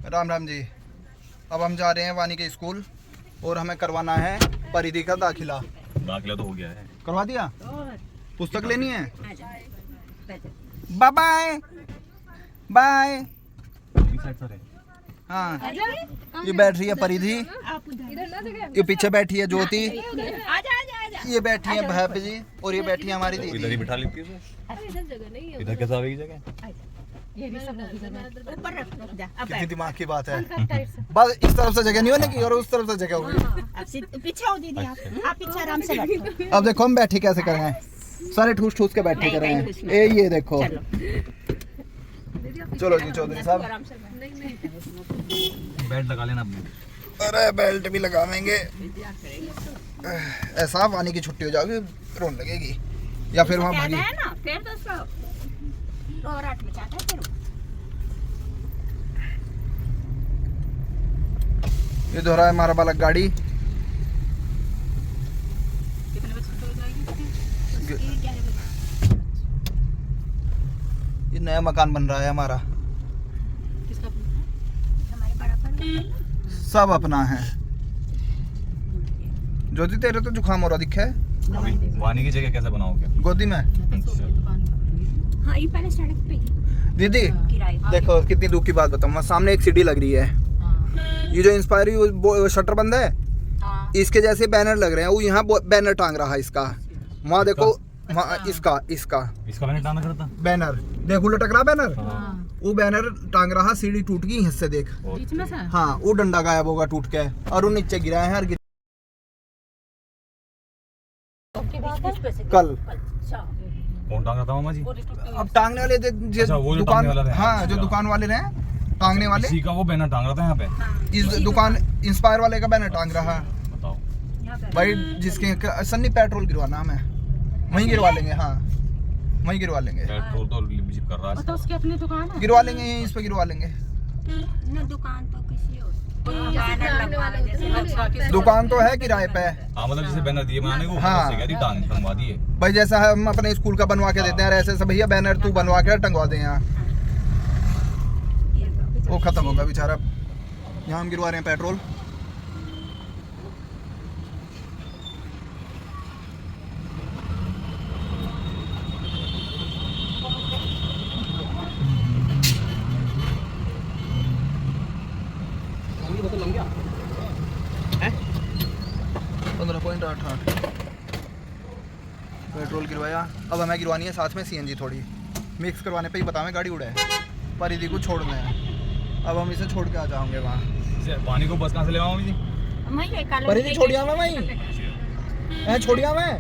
राम राम जी। अब हम जा रहे हैं वानी के स्कूल और हमें करवाना है परिधि का दाखिला। दाखिला तो हो गया है। करवा दिया? पुस्तक लेनी है? Bye bye bye. हाँ, ये बैठ रही है परिधि, ये पीछे बैठी है ज्योति, ये बैठी है भाभी जी और ये बैठी है हमारी दीदी। इधर ही बिठा लेती है। इधर कैसे आवेगी जगह? कितनी दिमाग की बात है। बस इस तरफ से जगह नहीं होने की और उस तरफ से जगह होगी। पीछे हो दीदी, आप पीछे आराम से बैठो। अब देखो हम बैठे कैसे करेंगे, सारे ठूस ठूस के बैठे करेंगे। ये देखो, चलो जी चौधरी साहब बेल्ट लगा लेना अपनी। अरे बेल्ट भी लगावेंगे। ऐसा वानी की छुट्टी हो जाएगी, रोन लगेगी या फिर वहाँ भागी। ये दोहरा है हमारा बालक गाड़ी। ये नया मकान बन रहा है हमारा, सब अपना है। ज्योति तेरे तो जुकाम हो रहा दिखा है। अभी वानी की जगह कैसे बनाओगे? गोदी में। हाँ, ये पहले सड़क पे दीदी देखो कितनी दुख की बात बताऊँ, वहाँ सामने एक सीढ़ी लग रही है। ये जो इंस्पायरी शटर बंद है, इसके जैसे बैनर लग रहे हैं। वो यहाँ बैनर टांग रहा है इसका, वहाँ देखो वहाँ इसका बैनर टांग रहा था। बैनर देखो लटक रहा बैनर। वो बैनर टांग रहा, सीढ़ी टूट गई हिस्से देख। हाँ, वो डंडा गायब होगा टूट के और वो नीचे गिरा है। हर कल कौन टांग रहा था मामा जी? अब टांगने वाले दुकान, हाँ जो दुकान वाले रहे टांगने वाले, इसी का वो बैनर टांग रहा था यहाँ पे। इस दुकान इंस्पायर वाले का बैनर टांग रहा बताओ भाई। जिसके सन्नी पेट्रोल गिरवाना हमें, वहीं गिरवा लेंगे। हाँ वहीं गिरवा लेंगे। पेट्रोल तो लिप कर रहा है। तो उसकी अपनी दुकान है, गिरवा लेंगे यहीं, इस पे गिरवा लेंगे। न दुकान तो किसी और दुकान तो है किराए पे। हाँ मतलब जैसे बैनर दिए बनाने को, हाँ। टंगवा दिए भाई जैसा हम अपने स्कूल का बनवा के देते हैं ऐसे सब भैया बैनर तू बनवा के टंगवा दे यहाँ। वो खत्म होगा बेचारा। यहाँ हम गिरवा रहे हैं पेट्रोल। है 15.88 पेट्रोल गिरवाया। अब हमें गिरवानी है साथ में सीएनजी थोड़ी मिक्स करवाने पे ही बतावे गाड़ी उड़े परिधि को छोड़ना है। अब हम इसे छोड़ के आ जाएंगे वहाँ। पानी को बस कहाँ से ले आऊँ जी? परिधि छोड़िया मैं वहीं छोड़िया मैं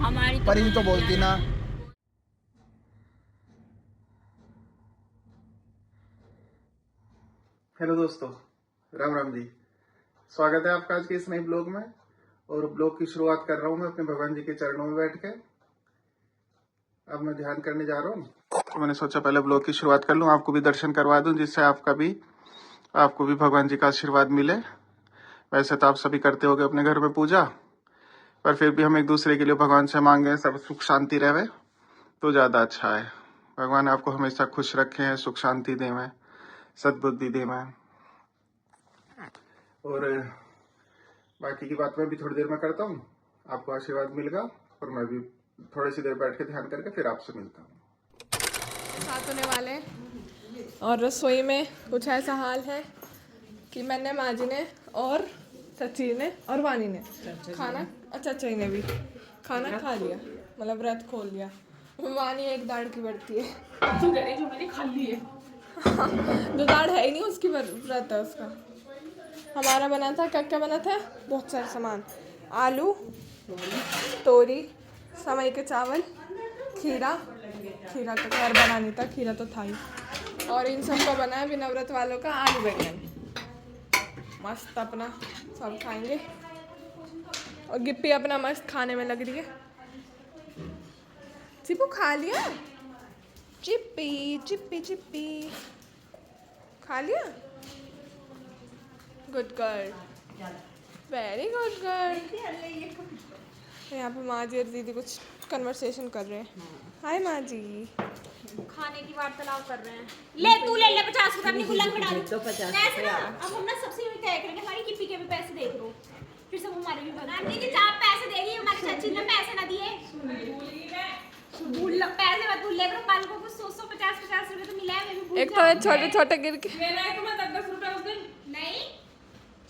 हमारी परिधि तो बोलती ना। हेलो दोस्तों, राम राम जी। स्वागत है आपका आज के इस नए ब्लॉग में। और ब्लॉग की शुरुआत कर रहा हूँ मैं अपने भगवान जी के चरणों में बैठ के। अब मैं ध्यान करने जा रहा हूँ, तो मैंने सोचा पहले ब्लॉग की शुरुआत कर लूँ, आपको भी दर्शन करवा दूँ, जिससे आपको भी भगवान जी का आशीर्वाद मिले। वैसे तो आप सभी करते होगे अपने घर में पूजा, पर फिर भी हम एक दूसरे के लिए भगवान से मांगे सब सुख शांति रहे तो ज़्यादा अच्छा है। भगवान आपको हमेशा खुश रखे हैं, सुख शांति देवें, सद्बुद्धि देवें। और बाकी की बात मैं भी थोड़ी देर में करता हूँ, आपको आशीर्वाद मिलेगा और मैं भी थोड़ी सी देर बैठ के ध्यान करके फिर आपसे मिलता हूँ। साथ होने वाले और रसोई में कुछ ऐसा हाल है कि मैंने, माँ जी ने और सची ने और वानी ने खाना, चाचा ने भी खाना खा लिया, मतलब व्रत खोल लिया। वानी एक दाढ़ की बढ़ती है जो मैंने खा ली है। जो दाढ़ है ही नहीं उसकी व्रत है उसका। हमारा बना था, क्या क्या बना था, बहुत सारे सामान, आलू, तोरी, समई के चावल, खीरा तो खैर बना नहीं था, खीरा तो था ही। और इन सब का बना है बिना व्रत वालों का आलू बैंगन। मस्त अपना सब खाएंगे। और गिप्पी अपना मस्त खाने में लग रही है। चिप्पू खा लिया? चिप्पी खा लिया? Good girl, very good girl. यहाँ पे माँ जी और दीदी कुछ कन्वर्सेशन कर रहे हैं। हाय माँ जी। खाने की वार्तालाप कर रहे हैं। ले तू ले ले 50 रुपए अपनी गुल्लक में डाल। तो 50 रुपए अब हम ना सबसे भी तय करेंगे, हमारी किप्पी के भी पैसे देख लो, फिर सब हमारे भी बना। आंटी जी आप पैसे देगी, हमारी चाची ने पैसे ना दिए। भूल पैसे मत भूल ले करो, कल को कुछ 100-150 रुपए तो मिला है, मैं भी भूल एक तो छोटे छोटे गिर के लेना है तुम्हें 10-10 रुपए उस दिन नहीं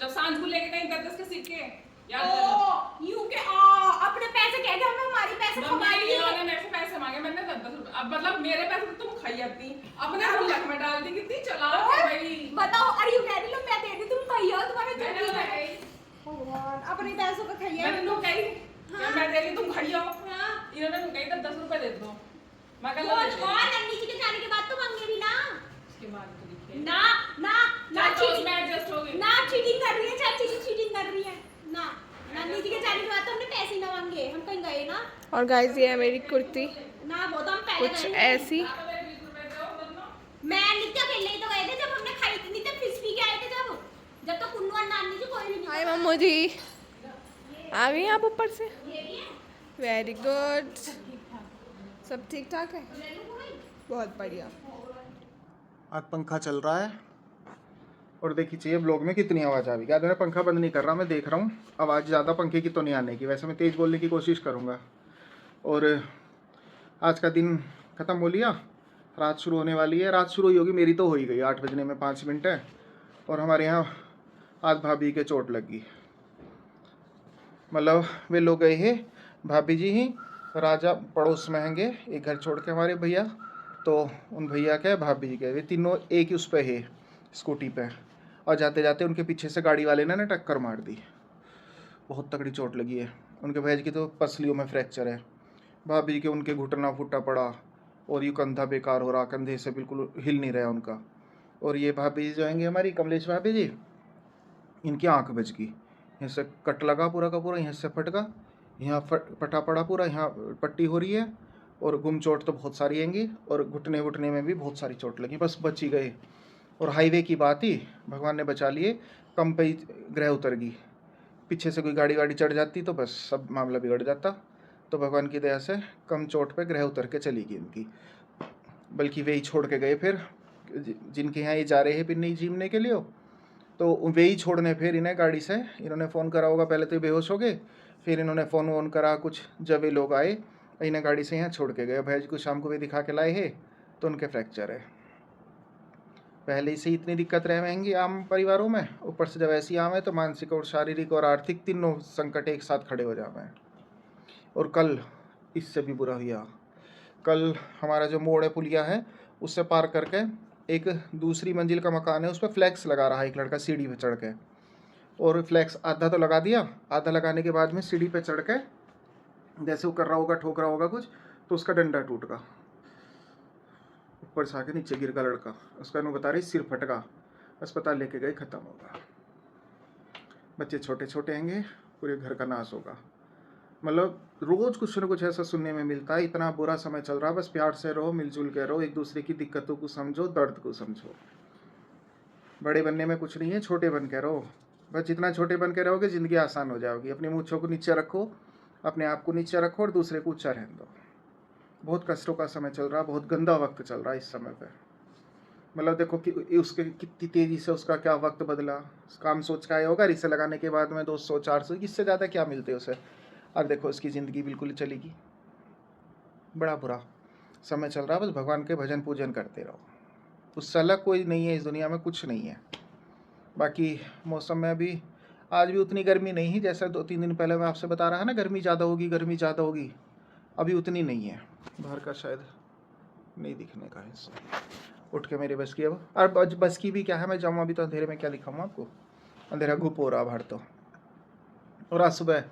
जब सांझ को लेके गई 10-10 के सिक्के याद ओ कर यू के अपने पैसे कह के हमने हमारी पैसे मम्मी कमा लिए। इन्होंने मेरे से पैसे मांगे, मैंने 10-10 रुपए, अब मतलब मेरे पैसे तो तुम खाई जाती, अपने गुल्लक में डाल दी, कितनी चालाक है भाई। बताओ, अरे यू कह रही लो मैं दे दी, तुम खाई हो, तुम्हारे मैंने जल्दी तो कही, भगवान अपने पैसों का खाइए। मैंने तो कही हाँ। मैं दे दी तुम खाई हो, हाँ। इन्होंने तो कही 10 रुपए दे दो, मैं कल और नन्नी जी के जाने के बाद तो मांगे भी ना। उसके बाद तो दिखे ना ना ना चीटिंग में एडजस्ट हो गई ना चीटिंग कर रही है, चाची जी चीटिंग कर रही है ना। नन्नी जी के जाने के बाद तो हमने पैसे ही ना मांगे, हम कहीं गए ना। और गाइस ये है मेरी कुर्ती, ना वो तो हम पहले कुछ गए थे। ऐसी। मैं नित्य अकेले ही तो गए थे जब हमने खाई थी, नित्य फिश पी के आए थे जब तो कुन्नू और नानी जी कोई भी नहीं। हाय मम्मू जी, आ गई आप ऊपर से? ये भी है वेरी गुड, सब ठीक ठाक है, बहुत बढ़िया। आज पंखा चल रहा है और देखिए चाहिए ब्लॉग में कितनी आवाज़ आ रही है। मैं पंखा बंद नहीं कर रहा, मैं देख रहा हूँ आवाज़ ज़्यादा पंखे की तो नहीं आने की, वैसे मैं तेज़ बोलने की कोशिश करूँगा। और आज का दिन ख़त्म हो लिया, रात शुरू होने वाली है। रात शुरू ही होगी, मेरी तो हो ही गई, 8 बजने में 5 मिनट है। और हमारे यहाँ आज भाभी के चोट लगी, मतलब वे लोग गए हैं, भाभी जी ही राजा पड़ोस में हैंगे एक घर छोड़ के हमारे भैया, तो उन भैया के भाभी जी के, वे तीनों एक ही उस पे है स्कूटी पे, और जाते जाते उनके पीछे से गाड़ी वाले ने टक्कर मार दी, बहुत तगड़ी चोट लगी है। उनके भैया जी की तो पसलियों में फ्रैक्चर है, भाभी जी के उनके घुटना फूटा पड़ा और ये कंधा बेकार हो रहा, कंधे से बिल्कुल हिल नहीं रहा उनका। और ये भाभी जी जो आएंगे हमारी कमलेश भाभी जी, इनकी आँख बच गई, यहाँ से कट लगा पूरा का पूरा, यहाँ से फटका, यहाँ पटा पड़ा पूरा, यहाँ पट्टी हो रही है, और गुम चोट तो बहुत सारी आएंगी, और घुटने वुटने में भी बहुत सारी चोट लगी, बस बच ही गए। और हाईवे की बात ही भगवान ने बचा लिए, कम पे ही ग्रह उतर गई, पीछे से कोई गाड़ी वाड़ी चढ़ जाती तो बस सब मामला बिगड़ जाता। तो भगवान की दया से कम चोट पे ग्रह उतर के चली गई इनकी, बल्कि वे ही छोड़ के गए फिर, जिनके यहाँ ये जा रहे हैं पिन्नी जीमने के लिए, तो वे ही छोड़ने फिर इन्हें गाड़ी से, इन्होंने फ़ोन करा होगा, पहले तो बेहोश हो गए, फिर इन्होंने फ़ोन वोन करा कुछ, जब ये लोग आए इन्हें गाड़ी से यहाँ छोड़ के गए। भैया जी को शाम को भी दिखा के लाए हैं तो उनके फ्रैक्चर है। पहले से ही इतनी दिक्कत रहेंगी आम परिवारों में, ऊपर से जब ऐसी आम है तो मानसिक और शारीरिक और आर्थिक तीनों संकट एक साथ खड़े हो जाते हैं। और कल इससे भी बुरा हुआ, कल हमारा जो मोड़ है पुलिया है उससे पार करके एक दूसरी मंजिल का मकान है, उस पर फ्लैक्स लगा रहा है एक लड़का सीढ़ी पे चढ़ के, और फ्लैक्स आधा तो लगा दिया, आधा लगाने के बाद में सीढ़ी पे चढ़ के जैसे वो कर रहा होगा, ठोक रहा होगा कुछ, तो उसका डंडा टूट गया, ऊपर से आके नीचे गिर गया लड़का, उसका नु बता रही सिर फटका, अस्पताल लेके गए, ख़त्म होगा। बच्चे छोटे छोटे हैंगे, पूरे घर का नाश होगा। मतलब रोज़ कुछ न कुछ ऐसा सुनने में मिलता है, इतना बुरा समय चल रहा है। बस प्यार से रहो, मिलजुल के रहो, एक दूसरे की दिक्कतों को समझो, दर्द को समझो। बड़े बनने में कुछ नहीं है, छोटे बन के रहो, बस जितना छोटे बन के रहोगे ज़िंदगी आसान हो जाएगी। अपनी मूँछों को नीचे रखो, अपने आप को नीचे रखो और दूसरे को ऊंचा रहने दो। बहुत कष्टों का समय चल रहा, बहुत गंदा वक्त चल रहा है इस समय पे। मतलब देखो कि उसके कितनी तेज़ी से उसका क्या वक्त बदला, काम सोच का आया होगा, रिश्ते लगाने के बाद में 200-400, इससे ज़्यादा क्या मिलते उसे, और देखो उसकी ज़िंदगी बिल्कुल चलेगी। बड़ा बुरा समय चल रहा है, बस भगवान के भजन पूजन करते रहो, उससे अलग कोई नहीं है इस दुनिया में, कुछ नहीं है। बाकी मौसम में अभी आज भी उतनी गर्मी नहीं है, जैसा 2-3 दिन पहले मैं आपसे बता रहा ना, गर्मी ज़्यादा होगी, गर्मी ज़्यादा होगी, अभी उतनी नहीं है। बाहर का शायद नहीं दिखने का हिस्सा उठ के मेरे बस की, अब और बस की भी क्या है, मैं जाऊँ अभी तो अंधेरे में क्या दिखाऊँ आपको, अंधेरा घुप हो रहा बाहर तो। और आज सुबह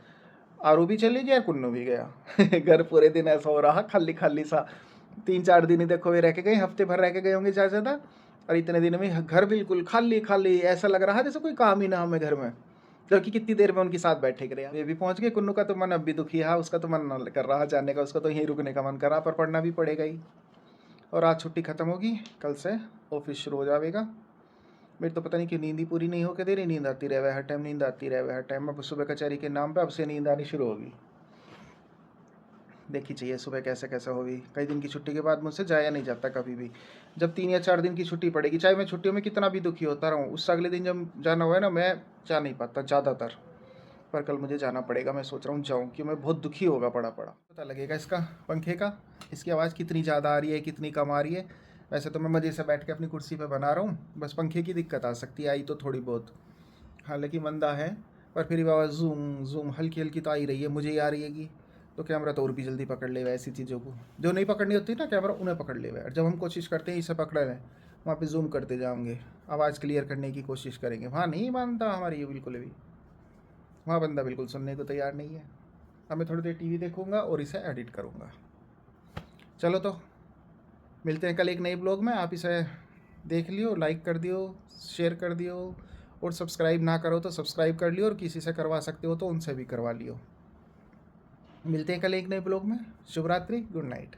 आरू भी चली गया, कुन्नू भी गया घर पूरे दिन ऐसा हो रहा खाली खाली सा, 3-4 दिन ही देखो वे रह के गए, हफ्ते भर रह के गए होंगे ज़्यादा, और इतने दिन में घर बिल्कुल खाली खाली, ऐसा लग रहा जैसे कोई काम ही ना हमें घर में, जबकि कितनी देर में उनके साथ बैठे रहे। ये भी पहुंच गए, कुन्नू का तो मन अब भी दुखी है, उसका तो मन कर रहा जाने का, उसका तो यहीं रुकने का मन कर रहा, पर पढ़ना भी पड़ेगा ही। और आज छुट्टी ख़त्म होगी, कल से ऑफिस शुरू हो जाएगा। मेरी तो पता नहीं कि नींद ही पूरी नहीं होकर दे रही, नींद आती रहे, हर टाइम नींद आती रहे, हर टाइम। अब सुबह कचहरी के नाम पे अब से नींद आनी शुरू होगी। देखी चाहिए सुबह कैसे कैसे होगी। कई दिन की छुट्टी के बाद मुझसे जाया नहीं जाता कभी भी। जब 3 या 4 दिन की छुट्टी पड़ेगी, चाहे मैं छुट्टियों में कितना भी दुखी होता रहूँ, उससे अगले दिन जब जाना हुआ है ना, मैं जा नहीं पाता ज़्यादातर। पर कल मुझे जाना पड़ेगा, मैं सोच रहा हूँ जाऊँ, क्योंकि मैं बहुत दुखी होगा पड़ा पता लगेगा इसका पंखे का, इसकी आवाज़ कितनी ज़्यादा आ रही है, कितनी कम आ रही है। वैसे तो मैं मज़े से बैठ के अपनी कुर्सी पे बना रहा हूँ, बस पंखे की दिक्कत आ सकती है, आई तो थोड़ी बहुत, हालांकि मंदा है, पर फिर भी आवाज़ जूम जूम हल्की हल्की तो आ ही रही है, मुझे ही आ रही है। तो कैमरा तो और भी जल्दी पकड़ लेगा ऐसी चीज़ों को, जो नहीं पकड़नी होती ना कैमरा, उन्हें पकड़ लेगा। और जब हम कोशिश करते हैं इसे पकड़ लें, वहाँ पे जूम करते जाएंगे, आवाज़ क्लियर करने की कोशिश करेंगे, वहाँ नहीं मानता हमारी ये बिल्कुल भी, वहाँ बंदा बिल्कुल सुनने को तैयार नहीं है। अब मैं थोड़ी देर टीवी देखूँगा और इसे एडिट करूँगा। चलो तो मिलते हैं कल एक नए ब्लॉग में। आप इसे देख लियो, लाइक कर दियो, शेयर कर दियो, और सब्सक्राइब ना करो तो सब्सक्राइब कर लियो, और किसी से करवा सकते हो तो उनसे भी करवा लियो। मिलते हैं कल एक नए ब्लॉग में। शुभ रात्रि, गुड नाइट।